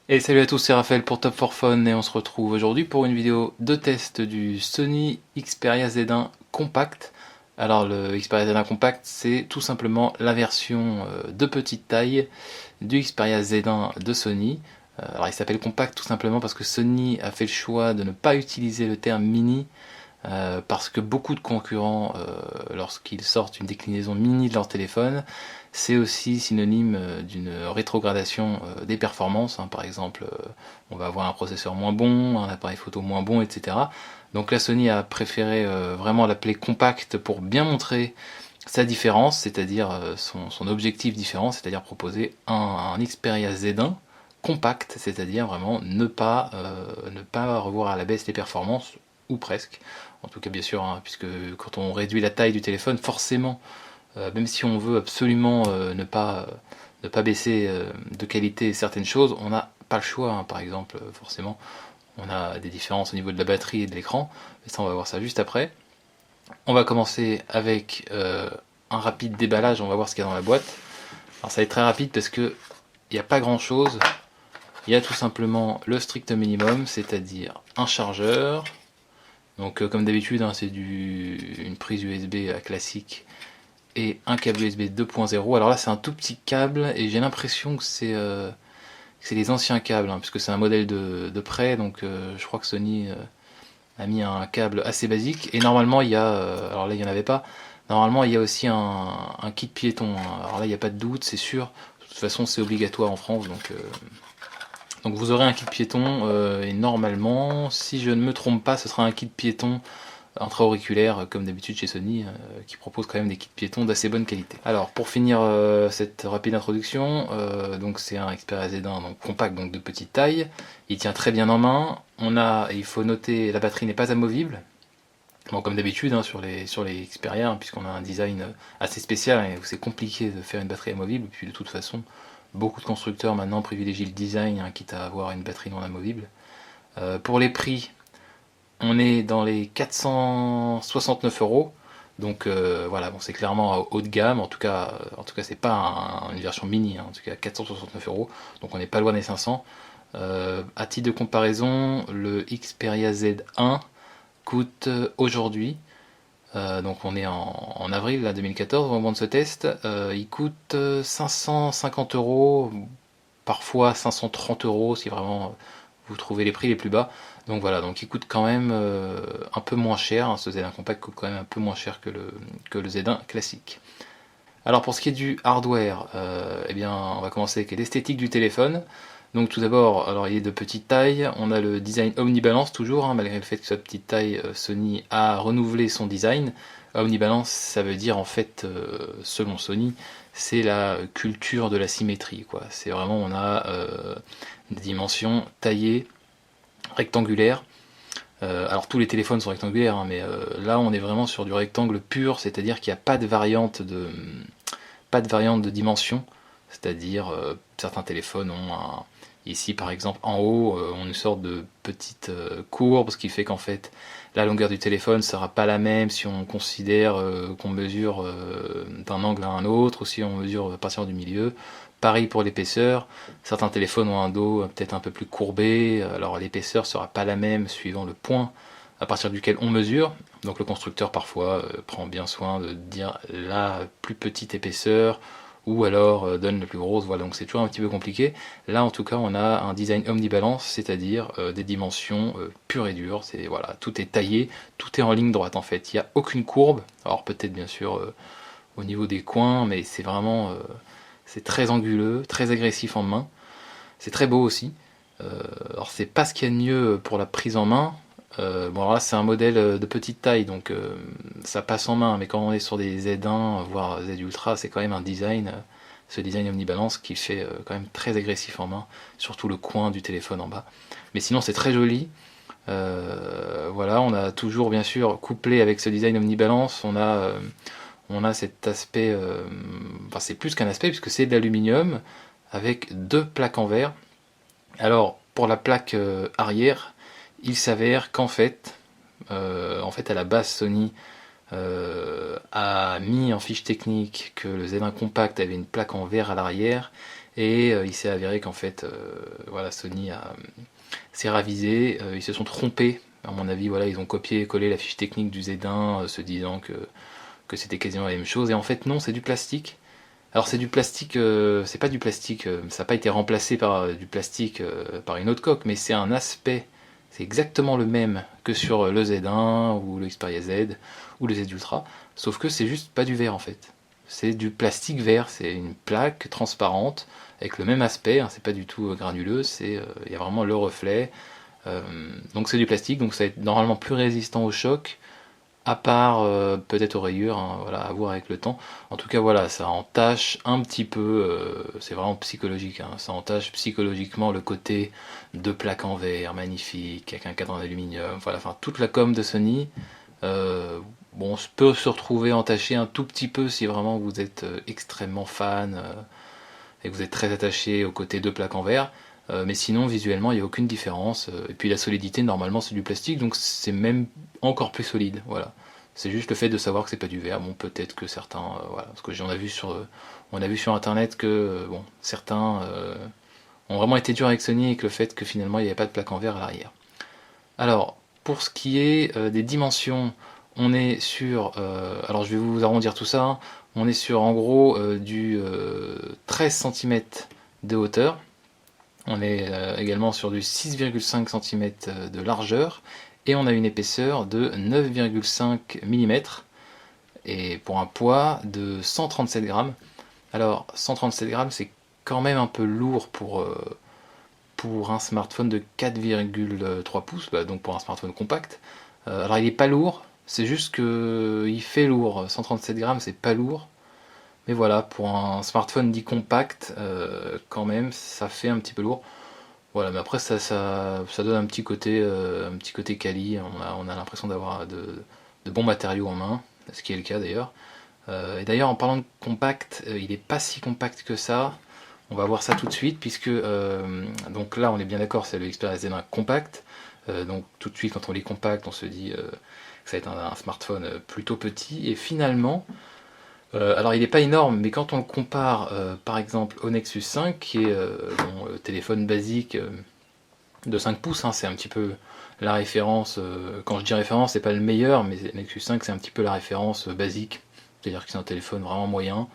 Et salut à tous, c'est Raphaël pour Top for Fun et on se retrouve aujourd'hui pour une vidéo de test du Sony Xperia Z1 Compact. Alors le Xperia Z1 Compact, c'est tout simplement la version de petite taille du Xperia Z1 de Sony. Alors il s'appelle Compact tout simplement parce que Sony a fait le choix de ne pas utiliser le terme mini parce que beaucoup de concurrents, lorsqu'ils sortent une déclinaison mini de leur téléphone, c'est aussi synonyme d'une rétrogradation des performances, hein. Par exemple, on va avoir un processeur moins bon, un appareil photo moins bon, etc. Donc la Sony a préféré vraiment l'appeler compact pour bien montrer sa différence, c'est-à-dire son objectif différent, c'est-à-dire proposer un Xperia Z1 compact, c'est-à-dire vraiment ne pas revoir à la baisse les performances, ou presque. En tout cas, bien sûr, hein, puisque quand on réduit la taille du téléphone, forcément, même si on veut absolument ne pas baisser de qualité certaines choses, on n'a pas le choix, hein. Par exemple, forcément, on a des différences au niveau de la batterie et de l'écran, mais ça, on va voir ça juste après. On va commencer avec un rapide déballage, on va voir ce qu'il y a dans la boîte. Alors ça va être très rapide parce que il n'y a pas grand chose. Il y a tout simplement le strict minimum, c'est-à-dire un chargeur. Donc comme d'habitude, hein, c'est une prise USB classique et un câble USB 2.0. Alors là, c'est un tout petit câble et j'ai l'impression que c'est les anciens câbles, hein, puisque c'est un modèle de près. Donc je crois que Sony a mis un câble assez basique. Et normalement, il y a, alors là, il n'y en avait pas. Normalement, il y a aussi un kit piéton, hein. Alors là, il n'y a pas de doute, c'est sûr. De toute façon, c'est obligatoire en France, donc vous aurez un kit piéton et normalement, si je ne me trompe pas, ce sera un kit piéton intra-auriculaire comme d'habitude chez Sony qui propose quand même des kits piétons d'assez bonne qualité. Alors pour finir cette rapide introduction, donc c'est un Xperia Z1 donc compact, donc de petite taille. Il tient très bien en main. Il faut noter, la batterie n'est pas amovible. Bon, comme d'habitude, hein, sur les Xperia, hein, puisqu'on a un design assez spécial et où c'est compliqué de faire une batterie amovible, et puis de toute façon, beaucoup de constructeurs maintenant privilégient le design, hein, quitte à avoir une batterie non amovible. Pour les prix, on est dans les 469 euros. Donc voilà, bon, c'est clairement haut de gamme. En tout cas, c'est pas une version mini, hein, en tout cas 469 euros. Donc on n'est pas loin des 500. À titre de comparaison, le Xperia Z1 coûte aujourd'hui, donc on est en avril là, 2014 au moment de ce test, il coûte 550 euros, parfois 530 euros si vraiment vous trouvez les prix les plus bas. Donc voilà, donc il coûte quand même un peu moins cher, hein, ce Z1 Compact coûte quand même un peu moins cher que le Z1 classique. Alors pour ce qui est du hardware, eh bien on va commencer avec l'esthétique du téléphone. Donc tout d'abord, alors il est de petite taille, on a le design omnibalance toujours, hein, malgré le fait que soit de petite taille, Sony a renouvelé son design. Omnibalance, ça veut dire en fait, selon Sony, c'est la culture de la symétrie, quoi. C'est vraiment, on a des dimensions taillées, rectangulaires. Alors tous les téléphones sont rectangulaires, hein, mais là on est vraiment sur du rectangle pur, c'est-à-dire qu'il n'y a pas de variante de dimension, c'est-à-dire certains téléphones ont ici par exemple en haut on une sorte de petite courbe, ce qui fait qu'en fait la longueur du téléphone sera pas la même si on considère qu'on mesure d'un angle à un autre ou si on mesure à partir du milieu. Pareil pour l'épaisseur, certains téléphones ont un dos peut-être un peu plus courbé, alors l'épaisseur sera pas la même suivant le point à partir duquel on mesure. Donc le constructeur parfois prend bien soin de dire la plus petite épaisseur ou alors donne la plus grosse. Voilà, donc c'est toujours un petit peu compliqué. Là en tout cas on a un design omnibalance, c'est-à-dire des dimensions pures et dures. C'est voilà, tout est taillé, tout est en ligne droite en fait. Il n'y a aucune courbe. Alors peut-être bien sûr au niveau des coins, mais c'est vraiment c'est très anguleux, très agressif en main. C'est très beau aussi. Alors c'est pas ce qu'il y a de mieux pour la prise en main. Bon alors là c'est un modèle de petite taille donc ça passe en main, mais quand on est sur des Z1 voire Z Ultra, c'est quand même un design, ce design omnibalance qui fait quand même très agressif en main, surtout le coin du téléphone en bas. Mais sinon c'est très joli. Voilà, on a toujours bien sûr couplé avec ce design omnibalance, on a cet aspect, enfin c'est plus qu'un aspect puisque c'est de l'aluminium avec deux plaques en verre. Alors pour la plaque arrière, il s'avère qu'en fait, à la base Sony a mis en fiche technique que le Z1 Compact avait une plaque en verre à l'arrière et il s'est avéré qu'en fait voilà, Sony s'est ravisé, ils se sont trompés à mon avis, voilà, ils ont copié-collé la fiche technique du Z1 se disant que c'était quasiment la même chose, et en fait non, c'est du plastique. Alors c'est du plastique, c'est pas du plastique, ça n'a pas été remplacé par du plastique par une autre coque, mais c'est un aspect, c'est exactement le même que sur le Z1 ou le Xperia Z ou le Z Ultra, sauf que c'est juste pas du verre en fait. C'est du plastique vert, c'est une plaque transparente avec le même aspect, hein, c'est pas du tout granuleux, il y a vraiment le reflet. Donc c'est du plastique, donc ça va être normalement plus résistant au choc, à part peut-être aux rayures, hein, voilà, à voir avec le temps. En tout cas, voilà, ça entache un petit peu, c'est vraiment psychologique, hein, ça entache psychologiquement le côté de plaque en verre, magnifique, avec un cadre en aluminium, voilà, enfin toute la com de Sony. Bon, on peut se retrouver entaché un tout petit peu si vraiment vous êtes extrêmement fan et que vous êtes très attaché au côté de plaque en verre. Mais sinon, visuellement, il n'y a aucune différence. Et puis la solidité, normalement, c'est du plastique, donc c'est même encore plus solide. Voilà. C'est juste le fait de savoir que c'est pas du verre. Bon, peut-être que certains, voilà, parce que on a vu sur Internet que bon, certains ont vraiment été durs avec Sony avec le fait que finalement il n'y avait pas de plaque en verre à l'arrière. Alors, pour ce qui est des dimensions, on est sur, alors je vais vous arrondir tout ça, hein. On est sur en gros du 13 cm de hauteur. On est également sur du 6,5 cm de largeur et on a une épaisseur de 9,5 mm et pour un poids de 137 grammes. Alors 137 grammes c'est quand même un peu lourd pour un smartphone de 4,3 pouces, bah, donc pour un smartphone compact. Alors il n'est pas lourd, c'est juste que il fait lourd. 137 grammes c'est pas lourd. Mais voilà, pour un smartphone dit compact, quand même, ça fait un petit peu lourd. Voilà, mais après ça donne un petit côté quali. On a l'impression d'avoir de bons matériaux en main, ce qui est le cas d'ailleurs. Et d'ailleurs, en parlant de compact, il n'est pas si compact que ça. On va voir ça tout de suite, puisque donc là, on est bien d'accord, c'est le Xperia Z1 compact. Donc tout de suite, quand on lit compact, on se dit que ça va être un smartphone plutôt petit. Et finalement, alors il n'est pas énorme, mais quand on le compare par exemple au Nexus 5, qui est le téléphone basique de 5 pouces, hein, c'est un petit peu la référence, quand je dis référence, c'est pas le meilleur, mais Nexus 5 c'est un petit peu la référence basique, c'est-à-dire que c'est un téléphone vraiment moyen.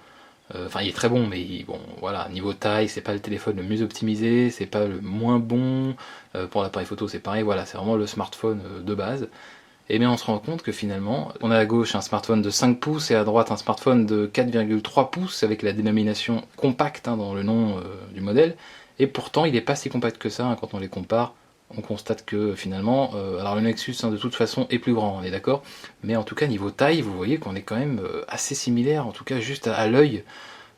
Enfin, il est très bon, mais bon, voilà, niveau taille, c'est pas le téléphone le mieux optimisé, c'est pas le moins bon. Pour l'appareil photo, c'est pareil, voilà, c'est vraiment le smartphone de base. Et bien on se rend compte que finalement, on a à gauche un smartphone de 5 pouces et à droite un smartphone de 4,3 pouces avec la dénomination compact hein, dans le nom du modèle. Et pourtant, il n'est pas si compact que ça hein, quand on les compare. On constate que finalement, alors le Nexus hein, de toute façon est plus grand, on est d'accord. Mais en tout cas, niveau taille, vous voyez qu'on est quand même assez similaire, en tout cas juste à l'œil.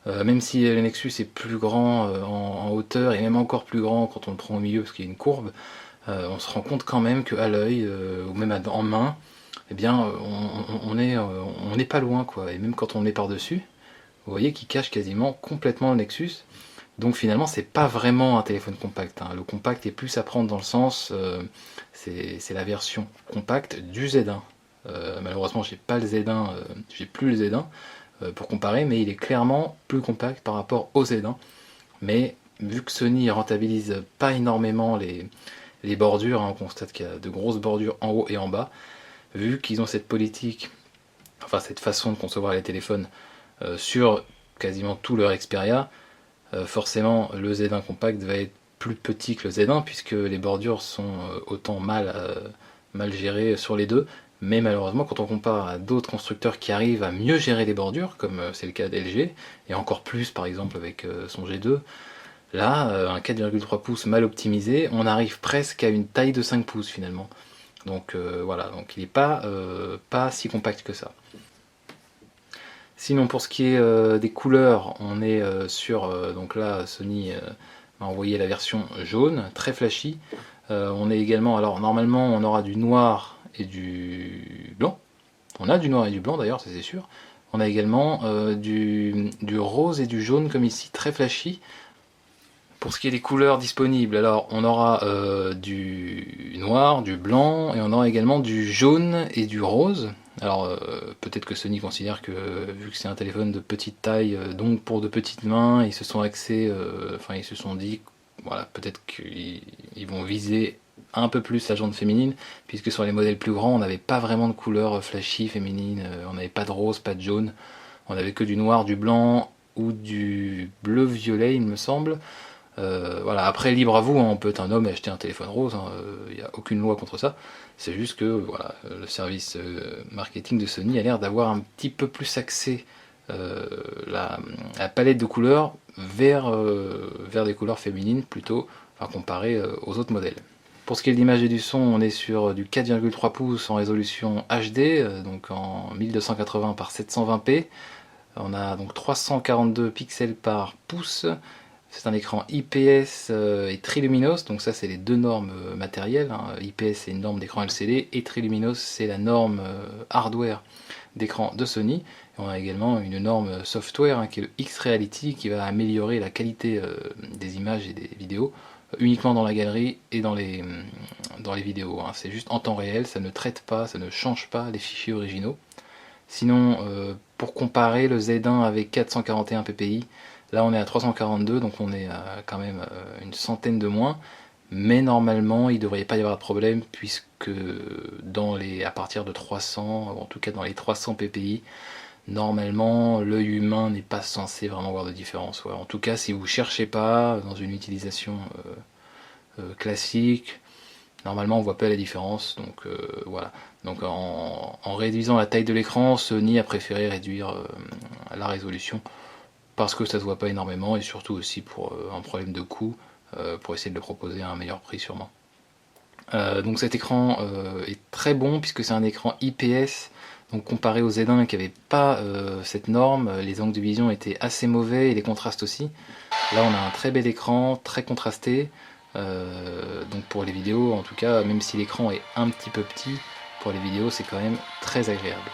Même si le Nexus est plus grand en hauteur et même encore plus grand quand on le prend au milieu parce qu'il y a une courbe, on se rend compte quand même qu'à l'œil, ou même en main, eh bien, on n'est pas loin, quoi. Et même quand on le met par-dessus, vous voyez qu'il cache quasiment complètement le Nexus. Donc finalement, c'est pas vraiment un téléphone compact, hein. Le compact est plus à prendre dans le sens, c'est la version compacte du Z1. Malheureusement, j'ai pas le Z1, j'ai plus le Z1 pour comparer, mais il est clairement plus compact par rapport au Z1. Mais vu que Sony rentabilise pas énormément les bordures, hein, on constate qu'il y a de grosses bordures en haut et en bas. Vu qu'ils ont cette politique, enfin cette façon de concevoir les téléphones sur quasiment tout leur Xperia, forcément le Z1 compact va être plus petit que le Z1 puisque les bordures sont autant mal gérées sur les deux. Mais malheureusement, quand on compare à d'autres constructeurs qui arrivent à mieux gérer les bordures, comme c'est le cas d'LG, et encore plus par exemple avec son G2, là, un 4,3 pouces mal optimisé, on arrive presque à une taille de 5 pouces finalement. Donc voilà, donc il n'est pas si compact que ça. Sinon pour ce qui est des couleurs, on est sur, donc là Sony m'a envoyé la version jaune, très flashy. On est également, alors normalement on aura du noir et du blanc. On a du noir et du blanc d'ailleurs, ça c'est sûr. On a également du rose et du jaune comme ici, très flashy. Pour ce qui est des couleurs disponibles, alors on aura du noir, du blanc et on aura également du jaune et du rose. Alors peut-être que Sony considère que vu que c'est un téléphone de petite taille, donc pour de petites mains, ils se sont axés, enfin ils se sont dit, voilà, peut-être qu'ils vont viser un peu plus la jante féminine, puisque sur les modèles plus grands, on n'avait pas vraiment de couleur flashy féminine, on n'avait pas de rose, pas de jaune, on avait que du noir, du blanc ou du bleu-violet, il me semble. Voilà, après libre à vous, hein, on peut être un homme et acheter un téléphone rose, il n'y a aucune loi contre ça. C'est juste que voilà, le service marketing de Sony a l'air d'avoir un petit peu plus axé la palette de couleurs vers des couleurs féminines plutôt, enfin, comparé aux autres modèles. Pour ce qui est de l'image et du son, on est sur du 4,3 pouces en résolution HD, donc en 1280 par 720p. On a donc 342 pixels par pouce. C'est un écran IPS et Triluminos, donc ça c'est les deux normes matérielles. IPS c'est une norme d'écran LCD et Triluminos c'est la norme hardware d'écran de Sony. Et on a également une norme software qui est le X-Reality qui va améliorer la qualité des images et des vidéos uniquement dans la galerie et dans les vidéos. C'est juste en temps réel, ça ne traite pas, ça ne change pas les fichiers originaux. Sinon, pour comparer le Z1 avec 441 ppi, là on est à 342, donc on est à quand même une centaine de moins. Mais normalement, il ne devrait pas y avoir de problème, puisque à partir de 300, en tout cas dans les 300 ppi, normalement l'œil humain n'est pas censé vraiment voir de différence. En tout cas, si vous ne cherchez pas dans une utilisation classique, normalement on voit pas la différence, donc voilà. Donc en réduisant la taille de l'écran, Sony a préféré réduire la résolution parce que ça se voit pas énormément et surtout aussi pour un problème de coût, pour essayer de le proposer à un meilleur prix sûrement. Donc cet écran est très bon puisque c'est un écran IPS, donc comparé au Z1 qui n'avait pas cette norme, les angles de vision étaient assez mauvais et les contrastes aussi. Là on a un très bel écran, très contrasté, donc pour les vidéos en tout cas, même si l'écran est un petit peu petit, pour les vidéos c'est quand même très agréable.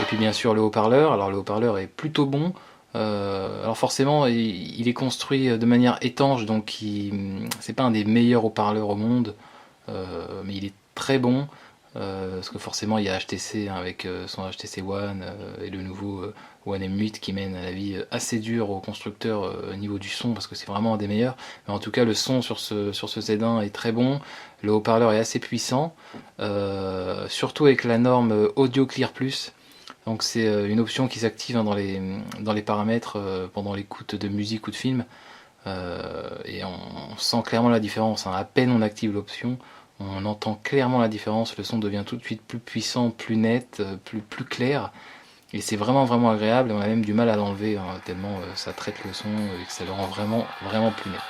Et puis bien sûr le haut-parleur, alors le haut-parleur est plutôt bon. Alors forcément il est construit de manière étanche, donc c'est pas un des meilleurs haut-parleurs au monde, mais il est très bon, parce que forcément il y a HTC avec son HTC One et le nouveau One M8 qui mène à la vie assez dure aux constructeurs au niveau du son, parce que c'est vraiment un des meilleurs. Mais en tout cas le son sur ce Z1 est très bon, le haut-parleur est assez puissant, surtout avec la norme Audio Clear Plus. Donc c'est une option qui s'active dans les paramètres pendant l'écoute de musique ou de film. Et on sent clairement la différence. À peine on active l'option, on entend clairement la différence. Le son devient tout de suite plus puissant, plus net, plus clair. Et c'est vraiment vraiment agréable. Et on a même du mal à l'enlever tellement ça traite le son et que ça le rend vraiment vraiment plus net.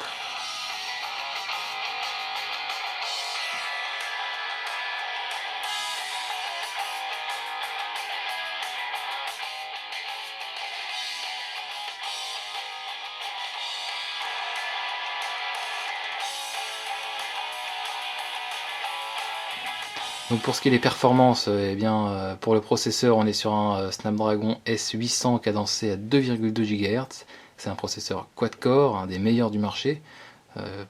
Donc pour ce qui est des performances, eh bien, pour le processeur, on est sur un Snapdragon S800 cadencé à 2,2 GHz. C'est un processeur quad-core, un des meilleurs du marché.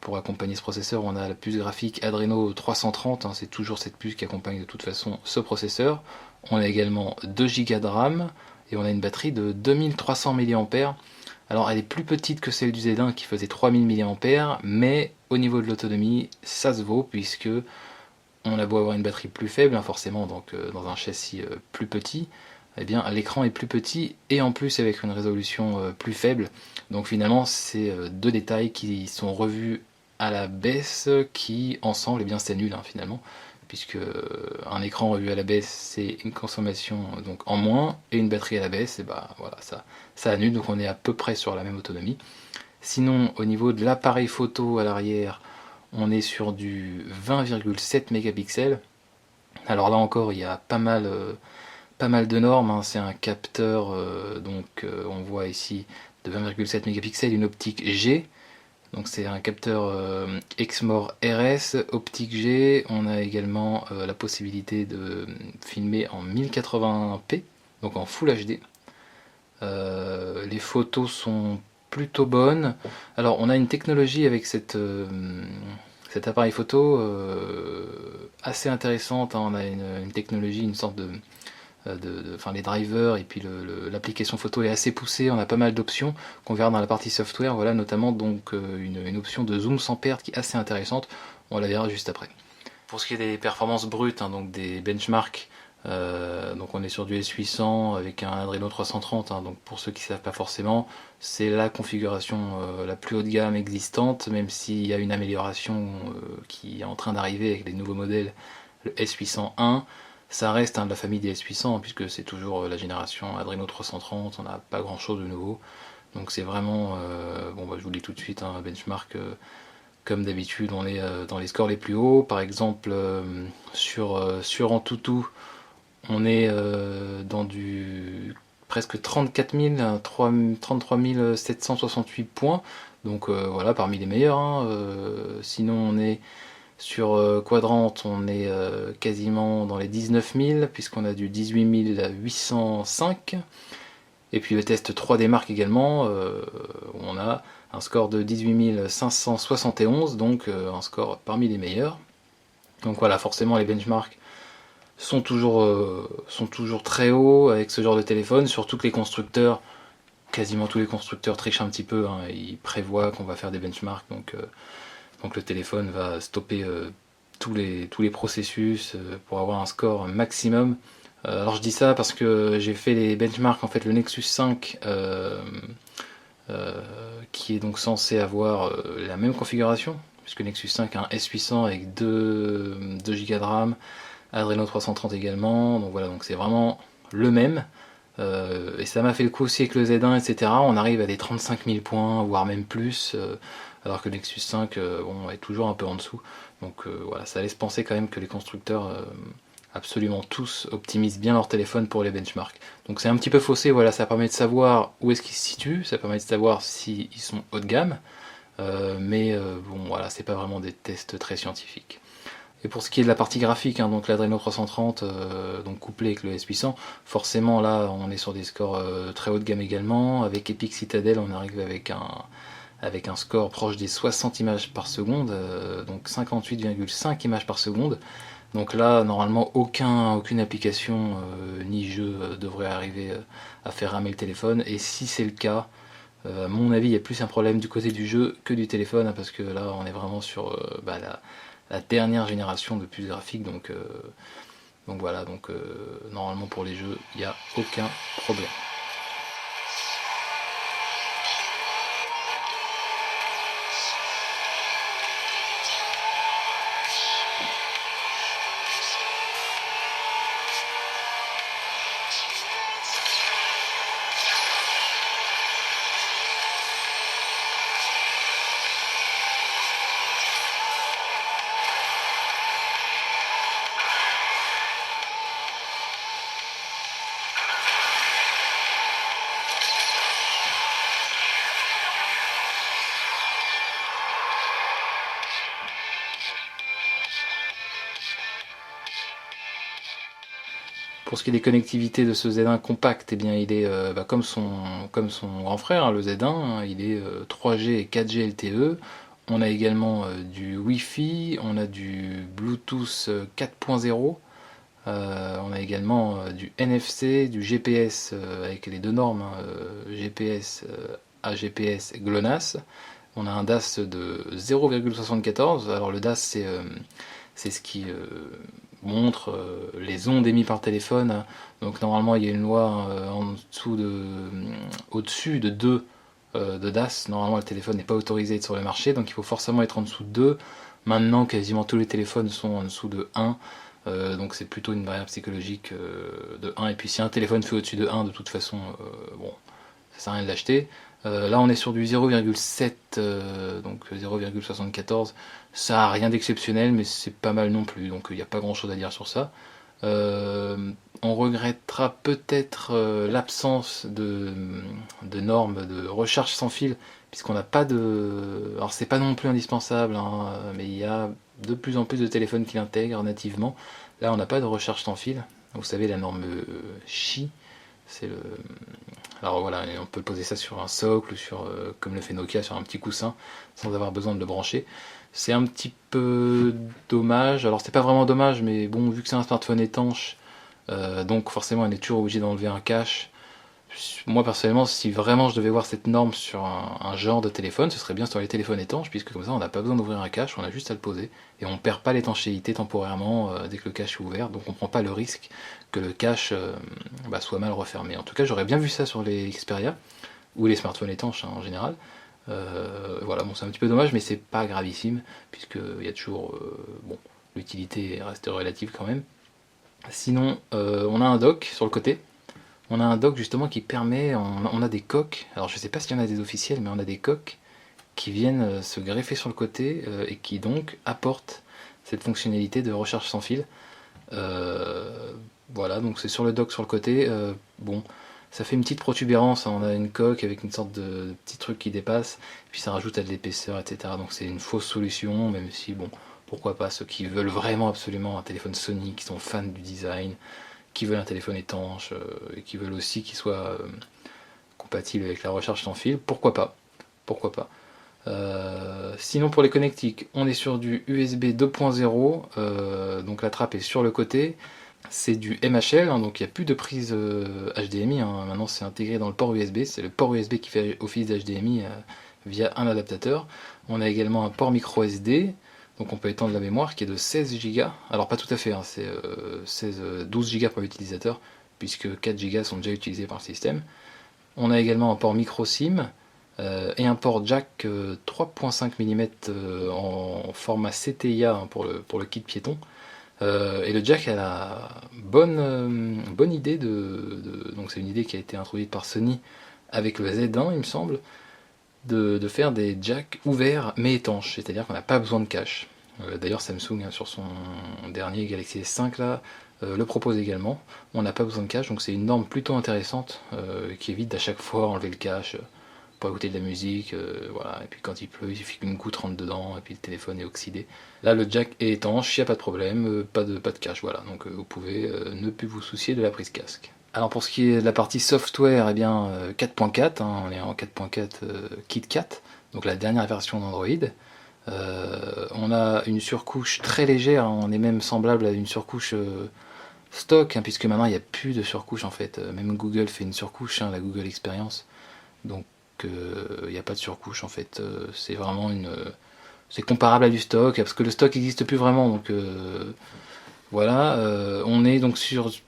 Pour accompagner ce processeur, on a la puce graphique Adreno 330, c'est toujours cette puce qui accompagne de toute façon ce processeur. On a également 2 Go de RAM et on a une batterie de 2300 mAh. Alors elle est plus petite que celle du Z1 qui faisait 3000 mAh, mais au niveau de l'autonomie, ça se vaut puisque on a beau avoir une batterie plus faible, forcément, donc dans un châssis plus petit, eh bien l'écran est plus petit et en plus avec une résolution plus faible. Donc finalement, c'est deux détails qui sont revus à la baisse, qui ensemble, eh bien c'est nul finalement, puisque un écran revu à la baisse, c'est une consommation donc en moins et une batterie à la baisse, et bah voilà, ça annule. Donc on est à peu près sur la même autonomie. Sinon, au niveau de l'appareil photo à l'arrière, on est sur du 20,7 mégapixels. Alors là encore, il y a pas mal pas mal de normes, hein. C'est un capteur, on voit ici de 20,7 mégapixels, une optique G. Donc c'est un capteur Exmor RS, optique G. On a également la possibilité de filmer en 1080p, donc en Full HD. Les photos sont plutôt bonnes. Alors on a une technologie avec cet appareil photo assez intéressante, hein. On a une technologie, une sorte enfin les drivers et puis l'application photo est assez poussée. On a pas mal d'options qu'on verra dans la partie software. Voilà notamment donc une option de zoom sans perte qui est assez intéressante. On la verra juste après. Pour ce qui est des performances brutes, hein, donc des benchmarks, donc on est sur du S800 avec un Adreno 330, hein, donc pour ceux qui ne savent pas forcément, c'est la configuration la plus haut de gamme existante, même s'il y a une amélioration qui est en train d'arriver avec les nouveaux modèles, le S801, ça reste de la famille des S800, hein, puisque c'est toujours la génération Adreno 330, on n'a pas grand chose de nouveau, donc c'est vraiment, je vous le dis tout de suite, un benchmark comme d'habitude, on est dans les scores les plus hauts. Par exemple, sur Antutu, on est dans du presque 34 000, 33 768 points. Donc voilà, parmi les meilleurs, hein. Sinon, on est sur Quadrant, on est quasiment dans les 19 000, puisqu'on a du 18 805. Et puis le test 3D Mark également, où on a un score de 18 571, donc un score parmi les meilleurs. Donc voilà, forcément les benchmarks sont toujours très hauts avec ce genre de téléphone, surtout que les constructeurs, quasiment tous les constructeurs trichent un petit peu, hein. Ils prévoient qu'on va faire des benchmarks, donc le téléphone va stopper tous les processus pour avoir un score maximum. Alors je dis ça parce que j'ai fait les benchmarks, en fait le Nexus 5 qui est donc censé avoir la même configuration, puisque Nexus 5 a un S800 avec 2 Go de RAM, Adreno 330 également, donc voilà, donc c'est vraiment le même. Et ça m'a fait le coup aussi avec le Z1, etc. On arrive à des 35 000 points, voire même plus, alors que le Nexus 5 est toujours un peu en dessous. Donc voilà, ça laisse penser quand même que les constructeurs absolument tous optimisent bien leur téléphone pour les benchmarks. Donc c'est un petit peu faussé, voilà, ça permet de savoir où est-ce qu'ils se situent, ça permet de savoir s'ils sont haut de gamme, voilà, c'est pas vraiment des tests très scientifiques. Et pour ce qui est de la partie graphique, hein, donc l'Adreno 330, donc couplé avec le S800, forcément là on est sur des scores très haut de gamme également. Avec Epic Citadel on arrive avec un score proche des 60 images par seconde, donc 58,5 images par seconde. Donc là, normalement, aucune application ni jeu devrait arriver à faire ramer le téléphone. Et si c'est le cas, à mon avis, il y a plus un problème du côté du jeu que du téléphone, hein, parce que là, on est vraiment sur la dernière génération de puces graphiques. Donc voilà, normalement pour les jeux, il n'y a aucun problème. Pour ce qui est des connectivités de ce Z1 compact, eh bien, il est comme son grand frère, hein, le Z1, hein, il est 3G et 4G LTE. On a également du Wi-Fi, on a du Bluetooth 4.0, on a également du NFC, du GPS avec les deux normes, hein, GPS, AGPS et GLONASS. On a un DAS de 0,74. Alors le DAS c'est ce qui montre les ondes émises par téléphone. Donc normalement il y a une loi au-dessus de 2 de DAS. Normalement le téléphone n'est pas autorisé à être sur le marché, donc il faut forcément être en dessous de 2. Maintenant quasiment tous les téléphones sont en dessous de 1. Donc c'est plutôt une barrière psychologique de 1. Et puis si un téléphone fait au-dessus de 1, de toute façon, ça sert à rien de l'acheter. Là on est sur du 0,7, donc 0,74. Ça a rien d'exceptionnel, mais c'est pas mal non plus, donc il n'y a pas grand chose à dire sur ça. On regrettera peut-être l'absence de normes de recharge sans fil, puisqu'on n'a pas de... Alors c'est pas non plus indispensable, hein, mais il y a de plus en plus de téléphones qui l'intègrent nativement. Là on n'a pas de recharge sans fil. Vous savez la norme Qi, c'est le... Alors voilà, on peut poser ça sur un socle, ou sur, comme le fait Nokia, sur un petit coussin, sans avoir besoin de le brancher. C'est un petit peu dommage, alors c'est pas vraiment dommage, mais bon, vu que c'est un smartphone étanche, donc forcément on est toujours obligé d'enlever un cache. Moi personnellement, si vraiment je devais voir cette norme sur un genre de téléphone, ce serait bien sur les téléphones étanches, puisque comme ça on n'a pas besoin d'ouvrir un cache, on a juste à le poser, et on perd pas l'étanchéité temporairement dès que le cache est ouvert, donc on prend pas le risque que le cache soit mal refermé. En tout cas j'aurais bien vu ça sur les Xperia, ou les smartphones étanches hein, en général. Voilà, bon c'est un petit peu dommage, mais c'est pas gravissime, puisqu'il y a toujours... bon, l'utilité reste relative quand même. Sinon, on a un dock sur le côté. On a un dock justement qui permet, on a des coques, alors je sais pas s'il y en a des officiels, mais on a des coques qui viennent se greffer sur le côté et qui donc apportent cette fonctionnalité de recharge sans fil. Voilà, donc c'est sur le dock sur le côté. Bon, ça fait une petite protubérance, hein, on a une coque avec une sorte de petit truc qui dépasse, puis ça rajoute à de l'épaisseur, etc. Donc c'est une fausse solution, même si bon, pourquoi pas ceux qui veulent vraiment absolument un téléphone Sony, qui sont fans du design, qui veulent un téléphone étanche et qui veulent aussi qu'il soit compatible avec la recharge sans fil, pourquoi pas, pourquoi pas. Sinon pour les connectiques, on est sur du USB 2.0, donc la trappe est sur le côté, c'est du MHL, hein, donc il n'y a plus de prise HDMI, hein, maintenant c'est intégré dans le port USB, c'est le port USB qui fait office d'HDMI via un adaptateur. On a également un port micro SD, donc on peut étendre la mémoire qui est de 16 Go. Alors pas tout à fait, hein, c'est 12 Go par utilisateur, puisque 4 Go sont déjà utilisés par le système. On a également un port micro SIM et un port jack 3.5 mm en format CTIA hein, pour le kit piéton. Et le jack a la bonne idée donc c'est une idée qui a été introduite par Sony avec le Z1 il me semble, de faire des jacks ouverts mais étanches, c'est-à-dire qu'on n'a pas besoin de cache. D'ailleurs Samsung hein, sur son dernier Galaxy S5 là, le propose également. On n'a pas besoin de cache, donc c'est une norme plutôt intéressante qui évite d'à chaque fois enlever le cache pour écouter de la musique, voilà. Et puis quand il pleut, il suffit qu'une goutte rentre dedans et puis le téléphone est oxydé. Là le jack est étanche, il n'y a pas de problème, pas de cache, voilà. Donc vous pouvez ne plus vous soucier de la prise casque. Alors pour ce qui est de la partie software, eh bien 4.4, hein, on est en 4.4 KitKat, donc la dernière version d'Android. On a une surcouche très légère, hein, on est même semblable à une surcouche stock, hein, puisque maintenant il n'y a plus de surcouche en fait. Même Google fait une surcouche, hein, la Google Experience, donc il n'y a pas de surcouche en fait. C'est vraiment c'est comparable à du stock, parce que le stock n'existe plus vraiment, donc voilà. On est donc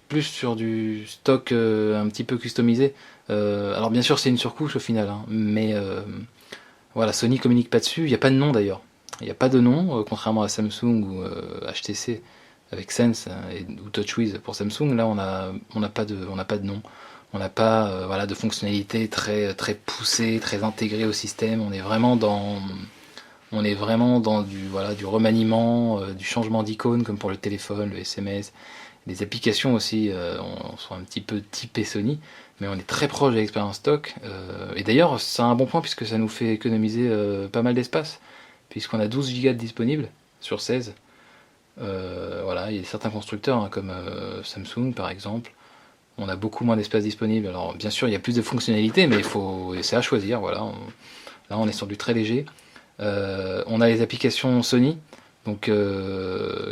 plus sur du stock un petit peu customisé. Alors bien sûr c'est une surcouche au final, hein, mais voilà, Sony communique pas dessus, il n'y a pas de nom d'ailleurs. Il n'y a pas de nom, contrairement à Samsung ou HTC avec Sense ou TouchWiz pour Samsung. Là, on n'a pas de nom. On n'a pas voilà, de fonctionnalité très poussée, très intégrée au système. On est vraiment dans du remaniement, du changement d'icône comme pour le téléphone, le SMS. Les applications aussi sont un petit peu typées Sony, mais on est très proche de l'expérience stock. Et d'ailleurs, c'est un bon point puisque ça nous fait économiser pas mal d'espace, puisqu'on a 12 Go disponibles sur 16. Voilà, il y a certains constructeurs hein, comme Samsung par exemple. On a beaucoup moins d'espace disponible. Alors bien sûr, il y a plus de fonctionnalités, mais c'est à choisir. Voilà, là, on est sur du très léger. On a les applications Sony, donc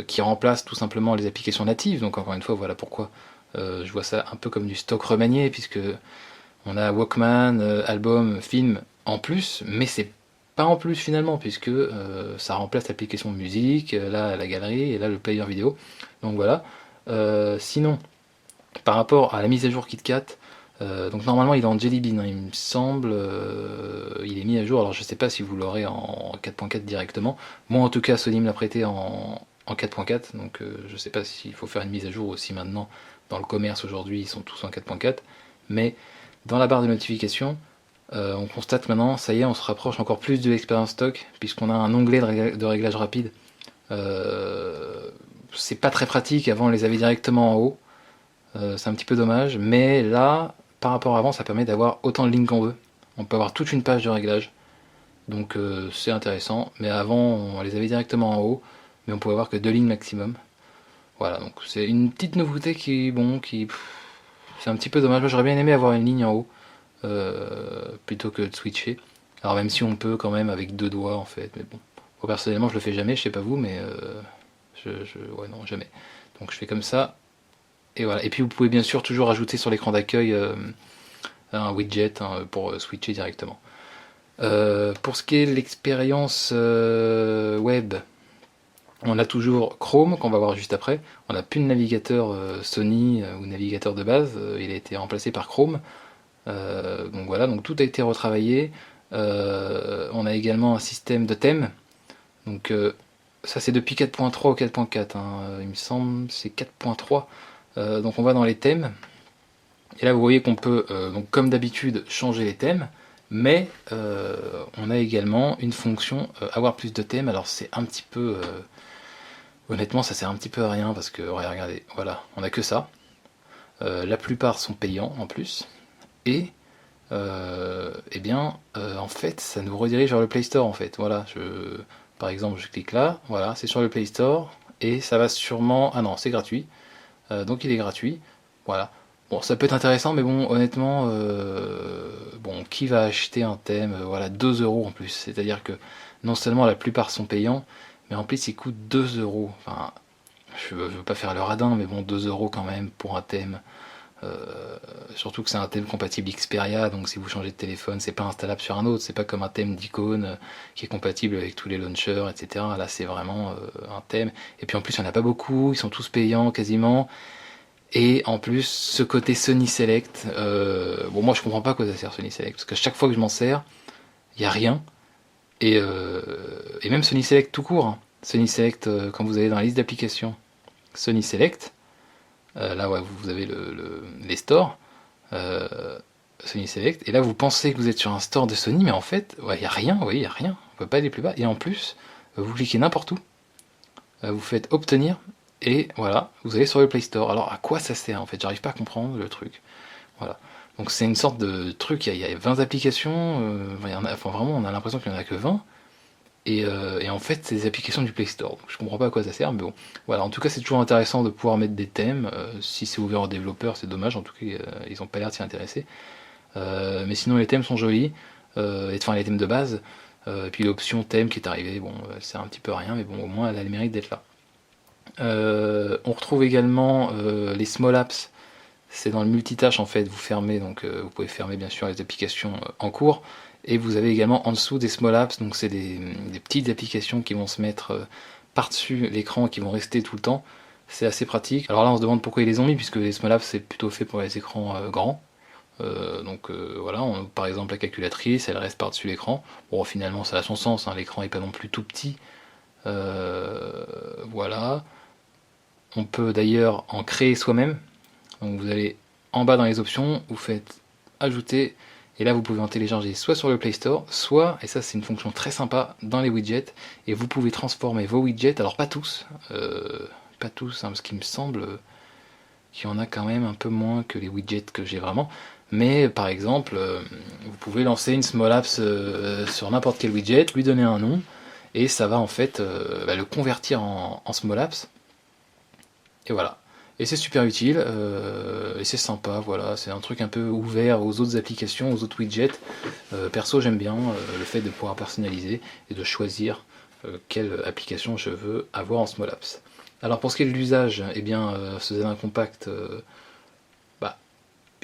qui remplacent tout simplement les applications natives. Donc encore une fois, voilà pourquoi je vois ça un peu comme du stock remanié, puisque on a Walkman, album, film en plus, mais c'est pas en plus finalement, puisque ça remplace l'application musique, là la galerie et là le player vidéo. Donc voilà. Sinon, par rapport à la mise à jour KitKat, donc normalement il est en Jelly Bean, hein, il me semble, il est mis à jour, alors je sais pas si vous l'aurez en 4.4 directement, moi en tout cas Sony me l'a prêté en 4.4, donc je sais pas s'il faut faire une mise à jour aussi maintenant, dans le commerce aujourd'hui ils sont tous en 4.4, mais dans la barre de notification, on constate maintenant, ça y est, on se rapproche encore plus de l'expérience stock, puisqu'on a un onglet de réglage rapide. C'est pas très pratique, avant on les avait directement en haut. C'est un petit peu dommage, mais là, par rapport à avant, ça permet d'avoir autant de lignes qu'on veut. On peut avoir toute une page de réglage, donc c'est intéressant. Mais avant, on les avait directement en haut, mais on pouvait avoir que 2 lignes maximum. Voilà, donc c'est une petite nouveauté qui, bon, c'est un petit peu dommage. Moi, j'aurais bien aimé avoir une ligne en haut, plutôt que de switcher. Alors même si on peut quand même avec 2 doigts en fait, mais bon. Moi, personnellement, je le fais jamais, je sais pas vous, mais ouais, non, jamais. Donc je fais comme ça, et voilà. Et puis vous pouvez bien sûr toujours ajouter sur l'écran d'accueil un widget hein, pour switcher directement. Pour ce qui est de l'expérience web, on a toujours Chrome qu'on va voir juste après. On n'a plus de navigateur Sony ou navigateur de base, il a été remplacé par Chrome. Donc voilà, donc tout a été retravaillé. On a également un système de thème. Donc ça c'est depuis 4.3 ou 4.4, hein, il me semble c'est 4.3. Donc on va dans les thèmes. Et là vous voyez qu'on peut, donc comme d'habitude, changer les thèmes. Mais on a également une fonction avoir plus de thèmes. Alors c'est un petit peu... honnêtement ça sert un petit peu à rien parce que, regardez, voilà, on a que ça. La plupart sont payants en plus. Et eh bien, en fait, ça nous redirige vers le Play Store en fait. Voilà, par exemple, je clique là, voilà, c'est sur le Play Store, et ça va sûrement... Ah non, c'est gratuit, donc il est gratuit, voilà. Bon, ça peut être intéressant, mais bon, honnêtement, bon, qui va acheter un thème, voilà, 2 euros en plus, c'est-à-dire que non seulement la plupart sont payants, mais en plus ils coûtent 2 euros. Enfin, je veux pas faire le radin, mais bon, 2 euros quand même pour un thème. Surtout que c'est un thème compatible Xperia, donc si vous changez de téléphone, c'est pas installable sur un autre, c'est pas comme un thème d'icône qui est compatible avec tous les launchers, etc. Là, c'est vraiment un thème. Et puis en plus, il n'y en a pas beaucoup, ils sont tous payants quasiment. Et en plus, ce côté Sony Select, bon, moi je comprends pas à quoi ça sert Sony Select, parce que chaque fois que je m'en sers, il n'y a rien. Et même Sony Select tout court, hein. Sony Select, quand vous allez dans la liste d'applications, Sony Select, là ouais, vous avez les stores, Sony Select, et là vous pensez que vous êtes sur un store de Sony, mais en fait, il n'y a rien, vous voyez, il n'y a rien, on peut pas aller plus bas, et en plus, vous cliquez n'importe où, vous faites obtenir, et voilà, vous allez sur le Play Store. Alors à quoi ça sert en fait? J'arrive pas à comprendre le truc. Voilà. Donc c'est une sorte de truc, il y a 20 applications, enfin, vraiment on a l'impression qu'il n'y en a que 20, et en fait, c'est des applications du Play Store. Donc, je comprends pas à quoi ça sert, mais bon. Voilà, en tout cas, c'est toujours intéressant de pouvoir mettre des thèmes. Si c'est ouvert aux développeurs, c'est dommage. En tout cas, ils n'ont pas l'air de s'y intéresser. Mais sinon, les thèmes sont jolis. Enfin, les thèmes de base. Et puis l'option thème qui est arrivée, bon, c'est un petit peu rien, mais bon, au moins, elle a le mérite d'être là. On retrouve également les small apps. C'est dans le multitâche en fait, vous fermez, donc vous pouvez fermer bien sûr les applications en cours, et vous avez également en dessous des small apps, donc c'est des petites applications qui vont se mettre par-dessus l'écran et qui vont rester tout le temps. C'est assez pratique. Alors là on se demande pourquoi ils les ont mis, puisque les small apps c'est plutôt fait pour les écrans grands. Donc voilà, par exemple la calculatrice, elle reste par-dessus l'écran. Bon finalement ça a son sens, hein, l'écran est pas non plus tout petit. Voilà. On peut d'ailleurs en créer soi-même. Donc vous allez en bas dans les options, vous faites ajouter, et là vous pouvez en télécharger soit sur le Play Store, soit, et ça c'est une fonction très sympa, dans les widgets, et vous pouvez transformer vos widgets, alors pas tous, hein, parce qu'il me semble qu'il y en a quand même un peu moins que les widgets que j'ai vraiment, mais par exemple, vous pouvez lancer une small apps sur n'importe quel widget, lui donner un nom, et ça va en fait le convertir en small apps, et voilà. Et c'est super utile, et c'est sympa, voilà, c'est un truc un peu ouvert aux autres applications, aux autres widgets. Perso, j'aime bien le fait de pouvoir personnaliser et de choisir quelle application je veux avoir en small apps. Alors pour ce qui est de l'usage, eh bien, ce Z1 Compact, bah,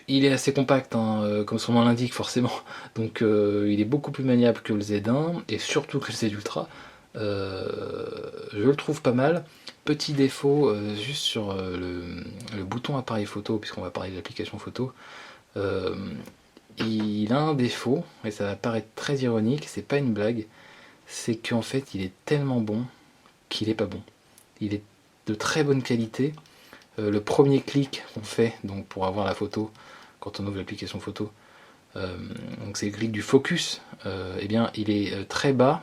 il est assez compact, hein, comme son nom l'indique forcément, donc il est beaucoup plus maniable que le Z1, et surtout que le Z Ultra. Je le trouve pas mal. Petit défaut juste sur le bouton appareil photo, puisqu'on va parler de l'application photo. Il a un défaut, et ça va paraître très ironique, c'est pas une blague, c'est qu'en fait il est tellement bon qu'il est pas bon. Il est de très bonne qualité. Le premier clic qu'on fait donc pour avoir la photo, quand on ouvre l'application photo, donc c'est le clic du focus, eh bien il est très bas.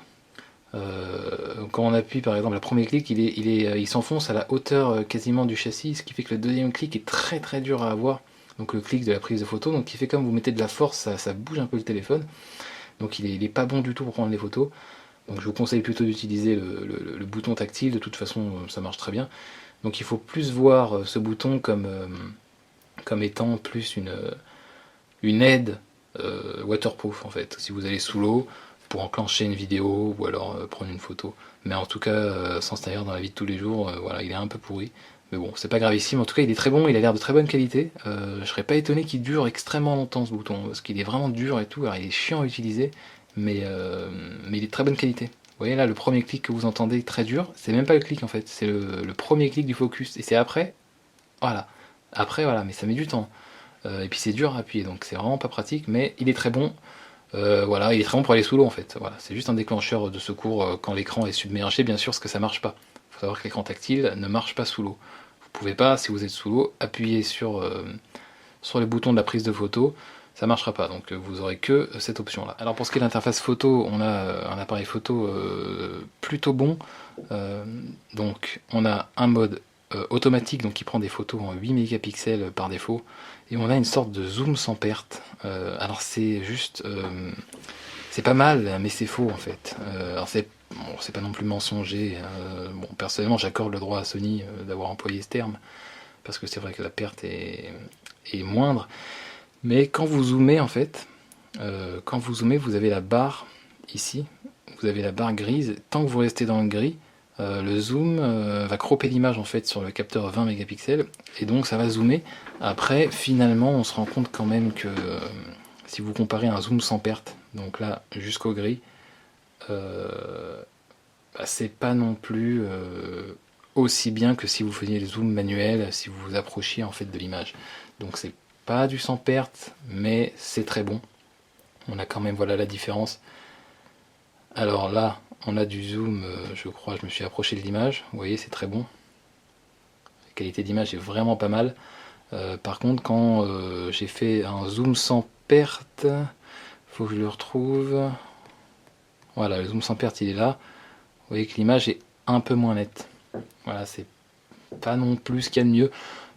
Quand on appuie par exemple le premier clic, il s'enfonce à la hauteur quasiment du châssis, ce qui fait que le deuxième clic est très très dur à avoir. Donc le clic de la prise de photo, donc qui fait comme vous mettez de la force, ça bouge un peu le téléphone. Donc il est pas bon du tout pour prendre les photos. Donc je vous conseille plutôt d'utiliser le bouton tactile, de toute façon ça marche très bien. Donc il faut plus voir ce bouton comme étant plus une aide waterproof en fait. Si vous allez sous l'eau, pour enclencher une vidéo ou alors prendre une photo. Mais en tout cas, sans se taire dans la vie de tous les jours, voilà, il est un peu pourri. Mais bon, c'est pas gravissime. En tout cas, il est très bon, il a l'air de très bonne qualité. Je serais pas étonné qu'il dure extrêmement longtemps ce bouton, parce qu'il est vraiment dur et tout. Alors il est chiant à utiliser, mais il est de très bonne qualité. Vous voyez là, le premier clic que vous entendez très dur, c'est même pas le clic en fait, c'est le premier clic du focus. Et c'est après, voilà. Après, voilà, mais ça met du temps. Et puis c'est dur à appuyer, donc c'est vraiment pas pratique, mais il est très bon. Voilà, il est très bon pour aller sous l'eau en fait. Voilà, c'est juste un déclencheur de secours quand l'écran est submergé, bien sûr, parce que ça marche pas. Il faut savoir que l'écran tactile ne marche pas sous l'eau. Vous pouvez pas, si vous êtes sous l'eau, appuyer sur les boutons de la prise de photo, ça marchera pas. Donc vous aurez que cette option là. Alors pour ce qui est de l'interface photo, on a un appareil photo plutôt bon. Donc on a un mode automatique donc qui prend des photos en 8 mégapixels par défaut, et on a une sorte de zoom sans perte. Alors c'est juste c'est pas mal, mais c'est faux en fait. Alors c'est pas non plus mensonger. Bon, personnellement j'accorde le droit à Sony d'avoir employé ce terme, parce que c'est vrai que la perte est moindre, mais quand vous zoomez en fait, quand vous zoomez, vous avez la barre ici, vous avez la barre grise. Tant que vous restez dans le gris, le zoom va cropper l'image en fait sur le capteur 20 mégapixels, et donc ça va zoomer. Après, finalement, on se rend compte quand même que si vous comparez un zoom sans perte, donc là jusqu'au gris, bah, c'est pas non plus aussi bien que si vous faisiez le zoom manuel, si vous vous approchiez en fait de l'image. Donc c'est pas du sans perte, mais c'est très bon. On a quand même, voilà la différence. Alors là, on a du zoom, je crois, je me suis approché de l'image, vous voyez, c'est très bon. La qualité d'image est vraiment pas mal. Par contre, quand j'ai fait un zoom sans perte, faut que je le retrouve. Voilà, le zoom sans perte, il est là. Vous voyez que l'image est un peu moins nette. Voilà, c'est pas non plus ce qu'il y a de mieux,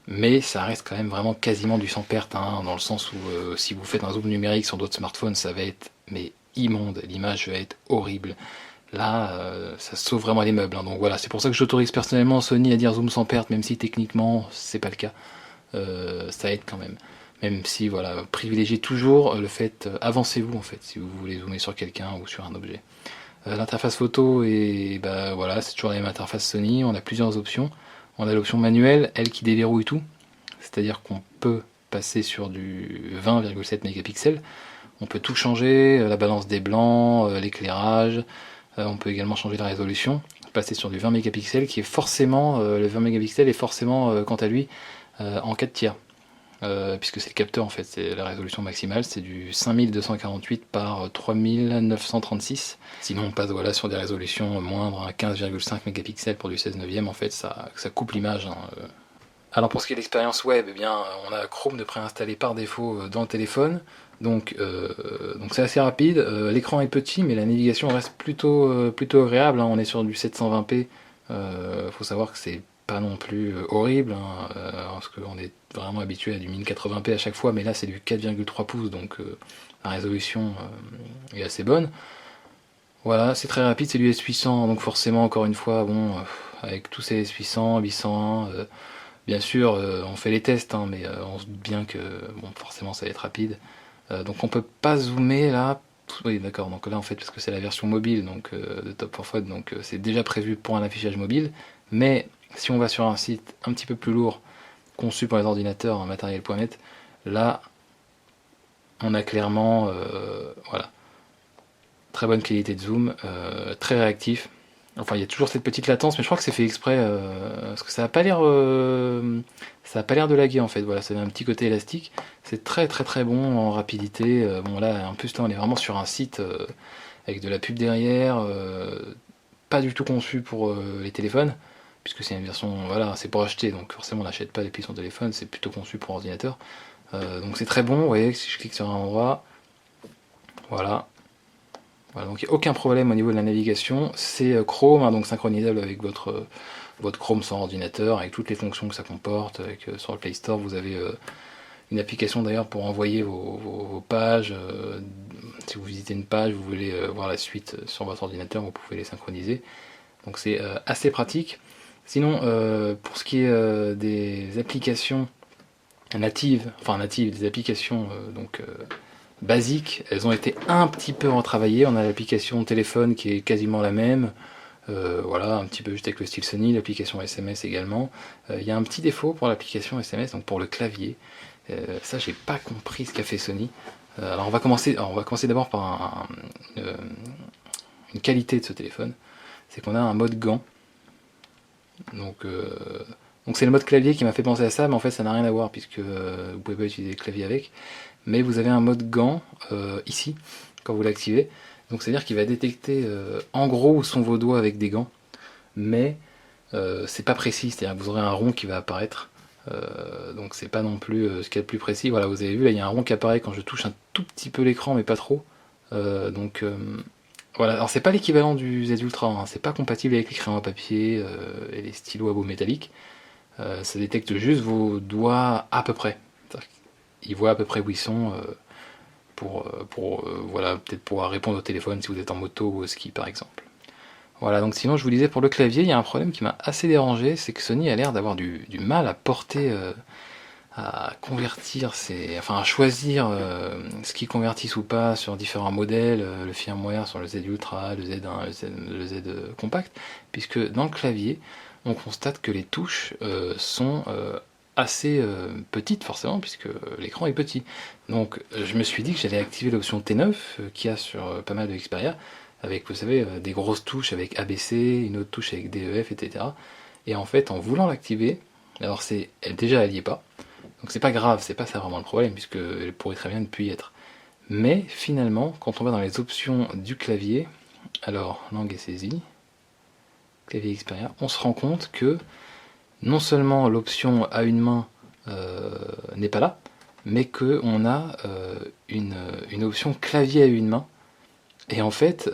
mais ça reste quand même vraiment quasiment du sans perte, hein, dans le sens où si vous faites un zoom numérique sur d'autres smartphones, ça va être mais immonde, l'image va être horrible. Là, ça sauve vraiment les meubles, hein. Donc voilà, c'est pour ça que j'autorise personnellement Sony à dire zoom sans perte, même si techniquement c'est pas le cas. Ça aide quand même. Même si, voilà, privilégiez toujours le fait, avancez-vous en fait, si vous voulez zoomer sur quelqu'un ou sur un objet. L'interface photo, et bah voilà, c'est toujours la même interface Sony, on a plusieurs options. On a l'option manuelle, elle qui déverrouille tout, c'est-à-dire qu'on peut passer sur du 20,7 mégapixels, on peut tout changer, la balance des blancs, l'éclairage, on peut également changer la résolution, passer sur du 20 mégapixels qui est forcément, le 20 mégapixels est forcément quant à lui en 4 tiers. Puisque c'est le capteur en fait, c'est la résolution maximale, c'est du 5248 par 3936. Sinon on passe voilà, sur des résolutions moindres, à 15,5 mégapixels pour du 16 neuvième, en fait ça coupe l'image. Hein. Alors pour ce qui est de l'expérience web, eh bien, on a Chrome de préinstallé par défaut dans le téléphone, donc c'est assez rapide. L'écran est petit, mais la navigation reste plutôt agréable, hein. On est sur du 720p, faut savoir que c'est pas non plus horrible, hein, parce qu'on est vraiment habitué à du 1080p à chaque fois, mais là c'est du 4,3 pouces, donc la résolution est assez bonne. Voilà, c'est très rapide, c'est du S800, donc forcément, encore une fois, bon, avec tous ces S800, 801, bien sûr, on fait les tests, hein, mais on se doute bien que, bon, forcément, ça va être rapide. Donc on peut pas zoomer là. Oui, d'accord, donc là en fait, parce que c'est la version mobile donc, de Top 4 Phone, donc c'est déjà prévu pour un affichage mobile, mais si on va sur un site un petit peu plus lourd, conçu pour les ordinateurs, matériel.net, là, on a clairement, voilà, très bonne qualité de zoom, très réactif. Enfin, il y a toujours cette petite latence, mais je crois que c'est fait exprès, parce que ça n'a pas l'air, de laguer en fait. Voilà, ça a un petit côté élastique. C'est très très très bon en rapidité. Bon là, en plus là, on est vraiment sur un site avec de la pub derrière, pas du tout conçu pour les téléphones, puisque c'est une version, voilà, c'est pour acheter, donc forcément on n'achète pas depuis son téléphone, c'est plutôt conçu pour ordinateur. Donc c'est très bon. Vous voyez, si je clique sur un endroit, voilà. Voilà, donc il n'y a aucun problème au niveau de la navigation. C'est Chrome, hein, donc synchronisable avec votre Chrome sur ordinateur, avec toutes les fonctions que ça comporte. Sur le Play Store, vous avez une application d'ailleurs pour envoyer vos pages. Si vous visitez une page, vous voulez voir la suite sur votre ordinateur, vous pouvez les synchroniser. Donc c'est assez pratique. Sinon, pour ce qui est des applications natives, des applications basiques, elles ont été un petit peu retravaillées. On a l'application téléphone qui est quasiment la même. Voilà, un petit peu juste avec le style Sony, l'application SMS également. Il y a un petit défaut pour l'application SMS, donc pour le clavier. Ça, j'ai pas compris ce qu'a fait Sony. Alors on va commencer d'abord par une qualité de ce téléphone. C'est qu'on a un mode gant. Donc c'est le mode clavier qui m'a fait penser à ça, mais en fait ça n'a rien à voir puisque vous pouvez pas utiliser le clavier avec. Mais vous avez un mode gant ici quand vous l'activez. Donc c'est à dire qu'il va détecter en gros où sont vos doigts avec des gants, mais c'est pas précis, c'est-à-dire que vous aurez un rond qui va apparaître. Donc c'est pas non plus ce qu'il y a de plus précis. Voilà, vous avez vu là, il y a un rond qui apparaît quand je touche un tout petit peu l'écran, mais pas trop. Voilà, alors c'est pas l'équivalent du Z Ultra, hein. C'est pas compatible avec les crayons à papier et les stylos à bout métallique. Ça détecte juste vos doigts à peu près. Il voit à peu près où ils sont voilà, peut-être pouvoir répondre au téléphone si vous êtes en moto ou au ski par exemple. Voilà, donc sinon je vous disais pour le clavier, il y a un problème qui m'a assez dérangé, c'est que Sony a l'air d'avoir du mal à porter, à convertir à choisir ce qu'ils convertissent ou pas sur différents modèles, le firmware sur le Z Ultra, le Z1, le Z Compact, puisque dans le clavier, on constate que les touches sont assez petites forcément, puisque l'écran est petit. Donc je me suis dit que j'allais activer l'option T9 qu'il y a sur pas mal de Xperia, avec, vous savez, des grosses touches avec ABC, une autre touche avec DEF, etc. Et en fait, en voulant l'activer, alors déjà elle n'y est pas, donc c'est pas grave, c'est pas ça vraiment le problème, puisqu'elle pourrait très bien ne plus y être. Mais finalement, quand on va dans les options du clavier, alors langue et saisie, clavier Xperia, on se rend compte que non seulement l'option à une main n'est pas là, mais qu'on a une option clavier à une main. Et en fait,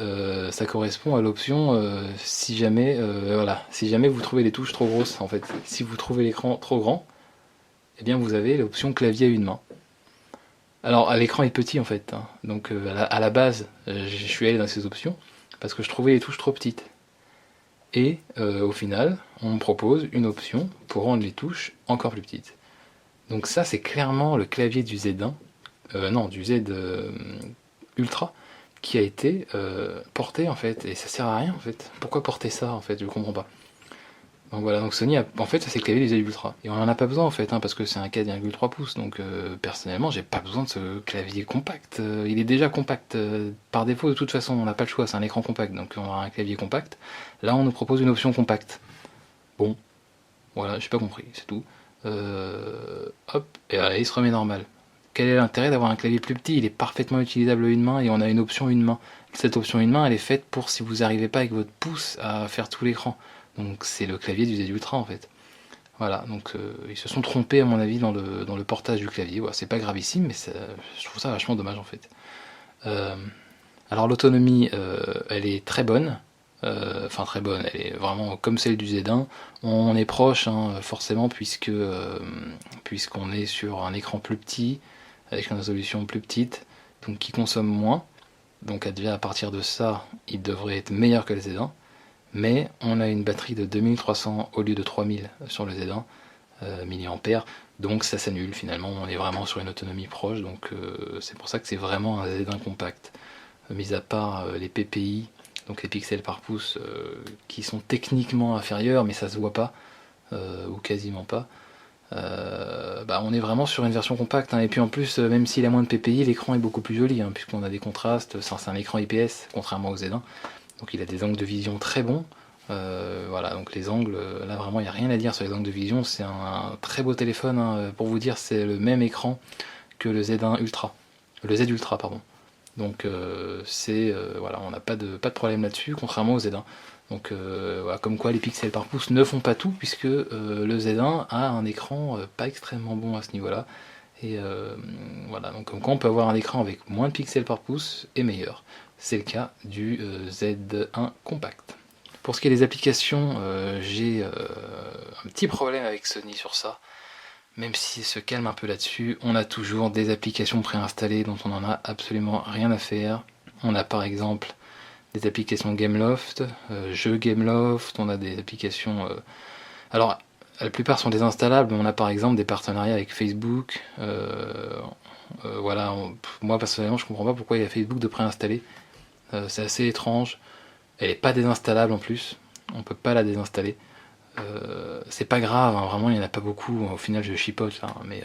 ça correspond à l'option si jamais vous trouvez les touches trop grosses, en fait. Si vous trouvez l'écran trop grand, eh bien vous avez l'option clavier à une main. Alors l'écran est petit en fait, hein. Donc à la base, je suis allé dans ces options parce que je trouvais les touches trop petites. Et au final, on me propose une option pour rendre les touches encore plus petites. Donc ça, c'est clairement le clavier du Z1, du Z Ultra, qui a été porté en fait, et ça sert à rien en fait. Pourquoi porter ça en fait, je comprends pas. Donc voilà, donc Sony en fait ça c'est le clavier des Z Ultra. Et on en a pas besoin en fait, hein, parce que c'est un 4,3 pouces, donc personnellement j'ai pas besoin de ce clavier compact. Il est déjà compact par défaut de toute façon, on n'a pas le choix, c'est un écran compact, donc on aura un clavier compact. Là on nous propose une option compacte. Bon, voilà, j'ai pas compris, c'est tout. Hop, et voilà, il se remet normal. Quel est l'intérêt d'avoir un clavier plus petit? Il est parfaitement utilisable à une main et on a une option une main. Cette option une main, elle est faite pour si vous n'arrivez pas avec votre pouce à faire tout l'écran. Donc c'est le clavier du Z Ultra en fait. Voilà, donc ils se sont trompés à mon avis dans le portage du clavier. Voilà, c'est pas gravissime, mais je trouve ça vachement dommage en fait. Alors l'autonomie, elle est très bonne. Enfin très bonne, elle est vraiment comme celle du Z1. On est proche, hein, forcément, puisqu'on est sur un écran plus petit, avec une résolution plus petite, donc qui consomme moins. Donc déjà à partir de ça, il devrait être meilleur que le Z1. Mais on a une batterie de 2300 au lieu de 3000 sur le Z1 mAh, donc ça s'annule finalement, on est vraiment sur une autonomie proche, donc c'est pour ça que c'est vraiment un Z1 compact. Mis à part les PPI, donc les pixels par pouce, qui sont techniquement inférieurs, mais ça se voit pas, ou quasiment pas. On est vraiment sur une version compacte, hein. Et puis en plus, même s'il a moins de PPI, l'écran est beaucoup plus joli, hein, puisqu'on a des contrastes, c'est un écran IPS, contrairement au Z1. Donc il a des angles de vision très bons. Voilà, donc les angles, là vraiment il n'y a rien à dire sur les angles de vision, c'est un très beau téléphone, hein. Pour vous dire, c'est le même écran que le Z1 Ultra, le Z Ultra pardon. Donc voilà, on n'a pas de problème là-dessus, contrairement au Z1. Donc voilà, comme quoi les pixels par pouce ne font pas tout, puisque le Z1 a un écran pas extrêmement bon à ce niveau-là. Et voilà, donc comme quoi on peut avoir un écran avec moins de pixels par pouce et meilleur. c'est le cas du Z1 Compact. Pour ce qui est des applications, j'ai un petit problème avec Sony sur ça. Même s'il se calme un peu là-dessus, on a toujours des applications préinstallées dont on n'en a absolument rien à faire. On a par exemple des applications Gameloft, jeux Gameloft, on a des applications... alors, la plupart sont désinstallables, mais on a par exemple des partenariats avec Facebook. Voilà, moi personnellement je comprends pas pourquoi il y a Facebook de préinstaller. C'est assez étrange. Elle est pas désinstallable en plus, on peut pas la désinstaller. C'est pas grave, hein, vraiment il n'y en a pas beaucoup, au final je chipote là, mais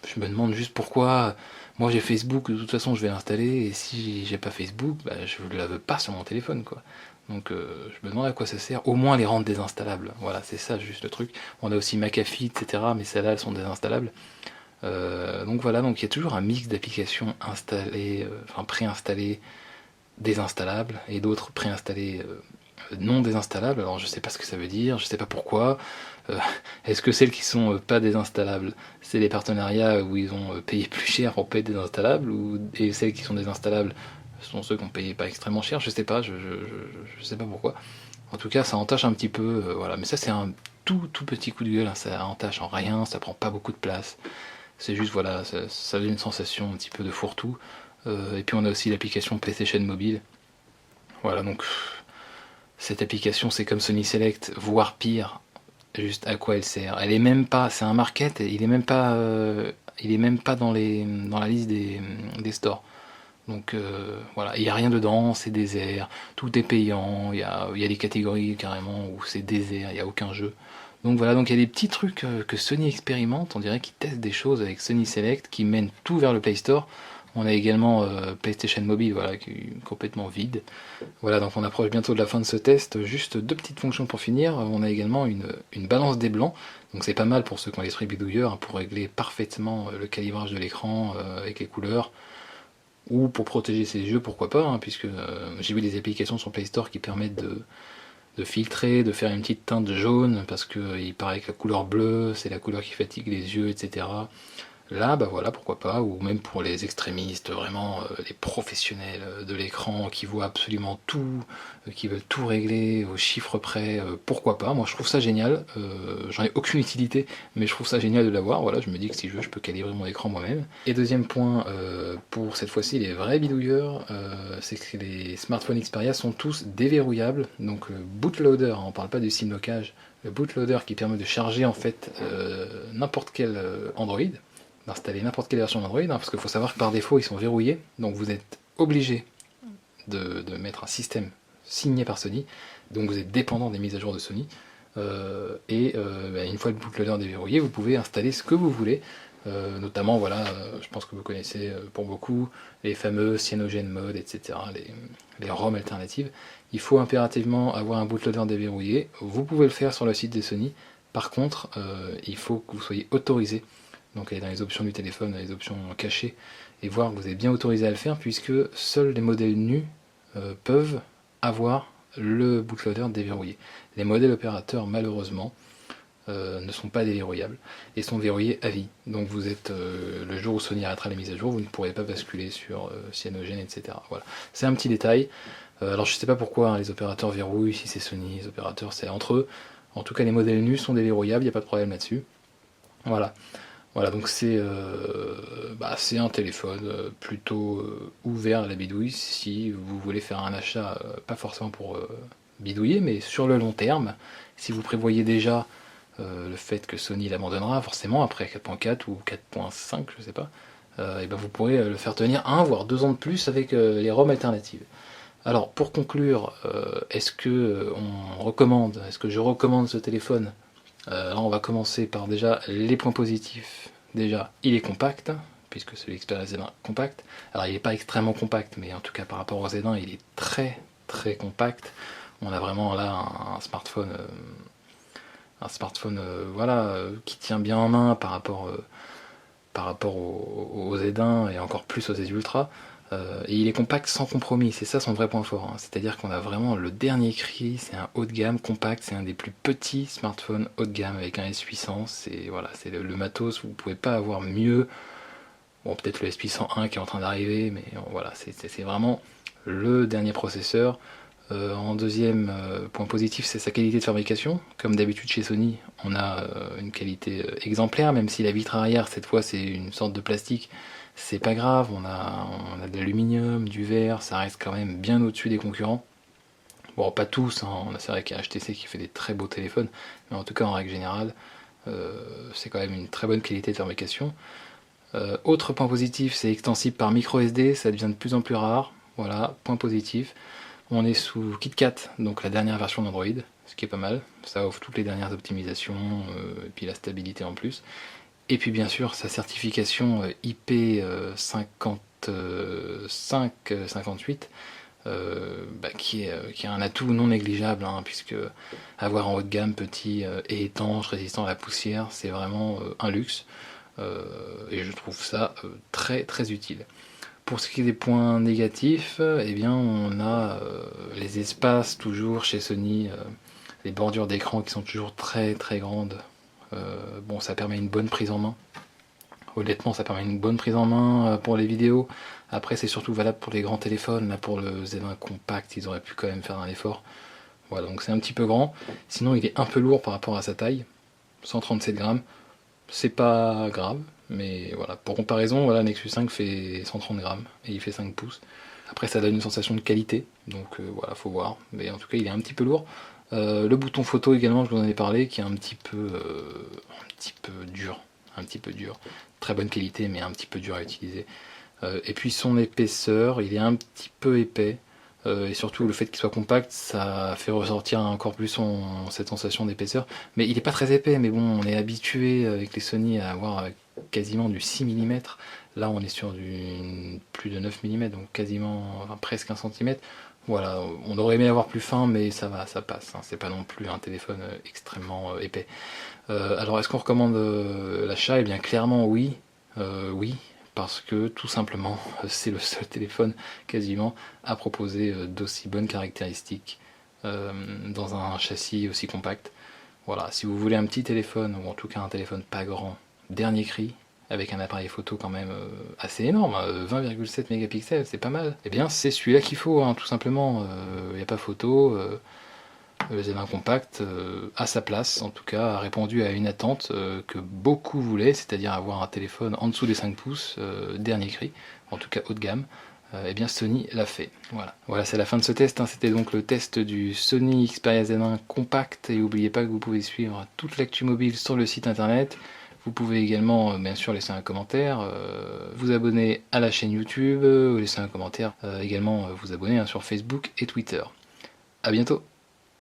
je me demande juste pourquoi. Moi j'ai Facebook, de toute façon je vais l'installer, et si j'ai pas Facebook, bah, je ne la veux pas sur mon téléphone quoi. Donc je me demande à quoi ça sert, au moins les rendre désinstallables, voilà c'est ça juste le truc. On a aussi McAfee etc, mais celles-là elles sont désinstallables. Donc voilà, donc il y a toujours un mix d'applications installées, enfin préinstallées, désinstallables, et d'autres préinstallées non désinstallables. Alors je sais pas ce que ça veut dire, je sais pas pourquoi. Est-ce que celles qui sont pas désinstallables, c'est les partenariats où ils ont payé plus cher pour payer désinstallables, et celles qui sont désinstallables sont ceux qui ont payé pas extrêmement cher, je sais pas, je sais pas pourquoi. En tout cas ça entache un petit peu, voilà, mais ça c'est un tout petit coup de gueule, hein, ça entache en rien, ça prend pas beaucoup de place. C'est juste voilà, ça donne une sensation un petit peu de fourre-tout. Et puis on a aussi l'application PlayStation Mobile. Voilà, donc cette application c'est comme Sony Select, voire pire. Juste à quoi elle sert. Elle est même pas, c'est un market, il est même pas, dans la liste des stores. Donc voilà, il n'y a rien dedans, c'est désert, tout est payant, il y a des catégories carrément où c'est désert, il n'y a aucun jeu. Donc voilà, donc il y a des petits trucs que Sony expérimente, on dirait qu'ils testent des choses avec Sony Select, qui mènent tout vers le Play Store. On a également PlayStation Mobile, voilà, qui est complètement vide. Voilà, donc on approche bientôt de la fin de ce test. Juste deux petites fonctions pour finir. On a également une balance des blancs. Donc c'est pas mal pour ceux qui ont l'esprit bidouilleur, hein, pour régler parfaitement le calibrage de l'écran avec les couleurs. Ou pour protéger ses yeux, pourquoi pas, hein, puisque j'ai vu des applications sur Play Store qui permettent de filtrer, de faire une petite teinte jaune, parce qu'il paraît que la couleur bleue, c'est la couleur qui fatigue les yeux, etc. Là, bah voilà, pourquoi pas, ou même pour les extrémistes, vraiment les professionnels de l'écran qui voient absolument tout, qui veulent tout régler au chiffre près, pourquoi pas. Moi je trouve ça génial, j'en ai aucune utilité, mais je trouve ça génial de l'avoir. Voilà, je me dis que si je peux calibrer mon écran moi-même. Et deuxième point, pour cette fois-ci les vrais bidouilleurs, c'est que les smartphones Xperia sont tous déverrouillables, donc le bootloader, hein, on parle pas du simlockage, le bootloader qui permet de charger en fait n'importe quel Android, d'installer n'importe quelle version d'Android, hein, parce qu'il faut savoir que par défaut ils sont verrouillés, donc vous êtes obligé de mettre un système signé par Sony, donc vous êtes dépendant des mises à jour de Sony, une fois le bootloader déverrouillé, vous pouvez installer ce que vous voulez, notamment voilà, je pense que vous connaissez pour beaucoup les fameux CyanogenMod, etc., les ROM alternatives. Il faut impérativement avoir un bootloader déverrouillé, vous pouvez le faire sur le site de Sony, par contre il faut que vous soyez autorisé. Donc aller dans les options du téléphone, dans les options cachées, et voir que vous êtes bien autorisé à le faire, puisque seuls les modèles nus peuvent avoir le bootloader déverrouillé. Les modèles opérateurs, malheureusement, ne sont pas déverrouillables, et sont verrouillés à vie. Donc vous êtes, le jour où Sony arrêtera les mises à jour, vous ne pourrez pas basculer sur Cyanogen, etc. Voilà. C'est un petit détail. Alors je ne sais pas pourquoi hein, les opérateurs verrouillent, si c'est Sony, les opérateurs c'est entre eux. En tout cas les modèles nus sont déverrouillables, il n'y a pas de problème là-dessus. Voilà. Voilà, donc c'est un téléphone plutôt ouvert à la bidouille si vous voulez faire un achat, pas forcément pour bidouiller, mais sur le long terme, si vous prévoyez déjà le fait que Sony l'abandonnera forcément après 4.4 ou 4.5, je sais pas, et ben vous pourrez le faire tenir 1 voire 2 ans de plus avec les ROM alternatives. Alors pour conclure, est-ce que je recommande ce téléphone? Là on va commencer par déjà les points positifs. Déjà, il est compact, puisque c'est l'Xperia Z1 compact. Alors il n'est pas extrêmement compact, mais en tout cas par rapport au Z1, il est très très compact. On a vraiment là un smartphone, voilà, qui tient bien en main par rapport au Z1 et encore plus au Z Ultra. Et il est compact sans compromis, c'est ça son vrai point fort, hein. C'est-à-dire qu'on a vraiment le dernier cri, c'est un haut de gamme compact, c'est un des plus petits smartphones haut de gamme avec un S800, c'est voilà, c'est le matos, vous ne pouvez pas avoir mieux Bon, peut-être le SP101 qui est en train d'arriver, mais voilà, c'est vraiment le dernier processeur. En deuxième point positif, c'est sa qualité de fabrication. Comme d'habitude chez Sony, on a une qualité exemplaire, même si la vitre arrière, cette fois, c'est une sorte de plastique. C'est pas grave, on a de l'aluminium, du verre, ça reste quand même bien au-dessus des concurrents. Bon, pas tous, hein. C'est vrai qu'il y a HTC qui fait des très beaux téléphones, mais en tout cas, en règle générale, c'est quand même une très bonne qualité de fabrication. Autre point positif, c'est extensible par micro SD, ça devient de plus en plus rare. Voilà, point positif. On est sous KitKat, donc la dernière version d'Android, ce qui est pas mal. Ça offre toutes les dernières optimisations, et puis la stabilité en plus. Et puis bien sûr, sa certification IP5558, qui est un atout non négligeable, hein, puisque avoir en haut de gamme petit et étanche, résistant à la poussière, c'est vraiment un luxe. Et je trouve ça très très utile. Pour ce qui est des points négatifs, eh bien on a les espaces toujours chez Sony, les bordures d'écran qui sont toujours très très grandes. Bon, ça permet une bonne prise en main. Honnêtement, ça permet une bonne prise en main pour les vidéos. Après, c'est surtout valable pour les grands téléphones. Là, pour le Z1 compact, ils auraient pu quand même faire un effort. Voilà, donc c'est un petit peu grand. Sinon, il est un peu lourd par rapport à sa taille. 137 grammes. C'est pas grave, mais voilà. Pour comparaison, voilà, Nexus 5 fait 130 grammes et il fait 5 pouces. Après, ça donne une sensation de qualité, donc voilà, faut voir. Mais en tout cas, il est un petit peu lourd. Le bouton photo également, je vous en ai parlé, qui est un petit peu dur. Un petit peu dur. Très bonne qualité, mais un petit peu dur à utiliser. Et puis son épaisseur, il est un petit peu épais. Et surtout le fait qu'il soit compact, ça fait ressortir encore plus cette sensation d'épaisseur. Mais il n'est pas très épais, mais bon, on est habitué avec les Sony à avoir quasiment du 6 mm. Là, on est sur plus de 9 mm, donc quasiment, enfin, presque 1 cm. Voilà, on aurait aimé avoir plus fin, mais ça va, ça passe, hein. C'est pas non plus un téléphone extrêmement épais. Alors, est-ce qu'on recommande l'achat? Eh bien, clairement, oui. Oui, parce que tout simplement, c'est le seul téléphone quasiment à proposer d'aussi bonnes caractéristiques dans un châssis aussi compact. Voilà, si vous voulez un petit téléphone, ou en tout cas un téléphone pas grand, dernier cri, avec un appareil photo quand même assez énorme, 20,7 mégapixels, c'est pas mal, eh bien c'est celui-là qu'il faut, hein, tout simplement. Il n'y a pas photo. Le Z1 compact à sa place, en tout cas, a répondu à une attente que beaucoup voulaient, c'est-à-dire avoir un téléphone en dessous des 5 pouces, dernier cri, en tout cas haut de gamme. Eh bien Sony l'a fait. Voilà, c'est la fin de ce test, hein. C'était donc le test du Sony Xperia Z1 compact, et n'oubliez pas que vous pouvez suivre toute l'actu mobile sur le site internet. Vous pouvez également, bien sûr, laisser un commentaire, vous abonner à la chaîne YouTube, laisser un commentaire, également vous abonner, hein, sur Facebook et Twitter. A bientôt.